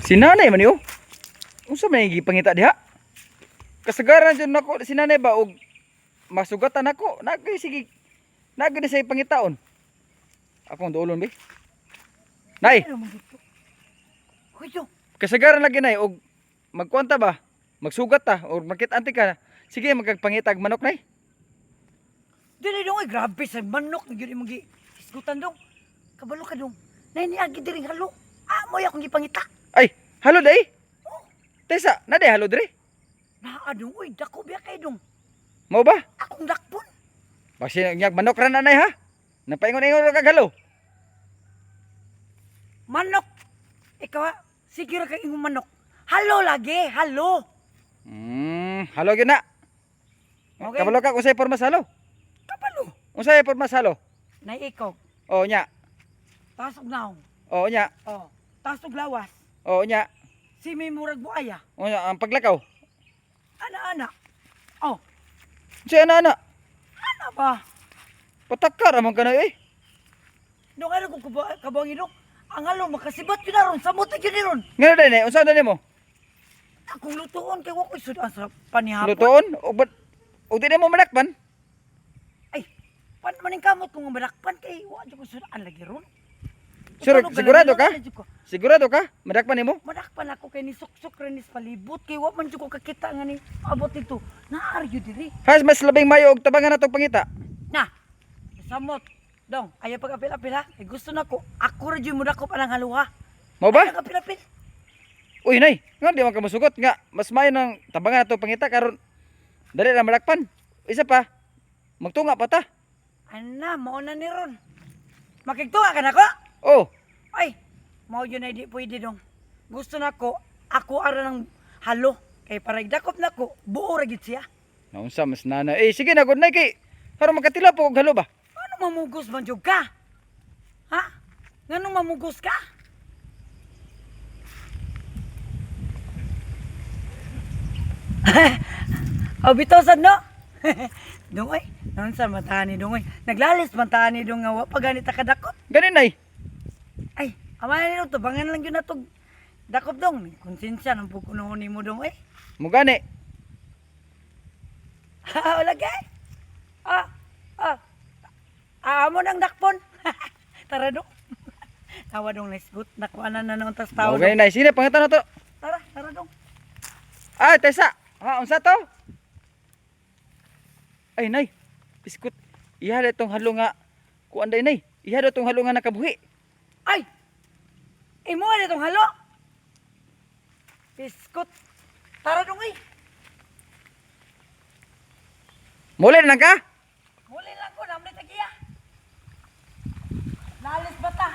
Si nanay man yo. Unsa may gipangita diha? Kasagaran jud nako si nanay ba og masugatan ako. Nagay sige. Nagay na say pangitaon. Akong duolon bi. Nay, Hoy, do. kasagaran lagi nay og magkwanta ba? Magsugat ta or makit-anti ka. Sige magpangitag manok nay. Dili dong ay grabe sa manok na gyud imong isgutan dong. Kabalo ka dong. Nay niagi diri halo. Amoy akong gipangita. Ay, halo day. Tesa, na day halo dire. Naa dong, uy, dako biya kay dong. Mao ba? Akong dakpon. Basi nyag manok ra nanay ha. Napaingon-ingon ra kag halo. Manok. Ikaw, sige ra kay imong manok. Halo lagi, halo. Halo gyud na. Okay. Kabalo ka unsay pormas halo? Kabalo. Unsay pormas halo? Nay ikaw, O nya. tasog naong. O nya. Oh, tasog lawas. O nya. Si may murag buaya. O nya ang paglakaw. Ana-ana. Oh, Si ana ana ba? patakar amang kana eh. Dong ano kung kabangi dong? Ang halo makasibat yun na ron. Samot na yun ron. Ngano din eh, unsa din mo? Akong lutuon kay wako'y sudan sa panihapon. Lutoon o ba't o di na mo manakpan? Ay, maning kamot kung madakpan kay wa jud ko sudan lagi ron. Sigurado ka? Sigurado ka? Madakpan nimo? Madakpan ako kay ni suksok rin is palibot kay wa man jud ko kakita nga ni abot dito. Naaryo diri. Has mas labing mayo og tabangan natong pangita. Na. Samot. Dong, ayaw pag-apil-apil ha. Kay gusto na ko. Ako ra jud mo dakop anang haluha. Mao ba? Pag-apil-apil. Uy nay, nga di man ka masugot nga mas mayo ng tabangan natong pangita karon dali ra madakpan. Isa pa. Magtunga pa ta. Ana, mao na ni ron. Makigtunga ka na ko? Oh, Ay, mao yun ay di pwede dong. Gusto na ko, ako ara ng halo. Kay para idakop na ko, buo ra gid siya. naunsa mas nana. Eh sige na gud nay kay karon magkatila po og halo ba? Ano mamugos man jud ka? Ha? Nganong mamugos ka? O bitosan no? Dungoy, non sa mata ni Dungoy. Naglalis man ta ni Dong nga wa pa ganita kadakop. Gani nay. Ay, amay ni to bangan lang gyud natog dakop dong. Konsensya nang pukunoon nimo dong eh. Mo gani. Wala kay. Ah, ah. Amo nang dakpon. Tara dong. Tawa dong lesgut. Nakuanan na nung tas tao. Mo gani nay. Sine pangita na to. Tara, tara dong. Ay, Tessa. Ha, unsa to? Ay, nay. Biskut. Ihada tong halo nga. Kuan day, nay. Ihada tong halo nga nakabuhi. Ay! Imo na itong halo. Biskot. Tara dong eh. Muli na ka? Muli lang ko. Namli tagiya. Lalis bata.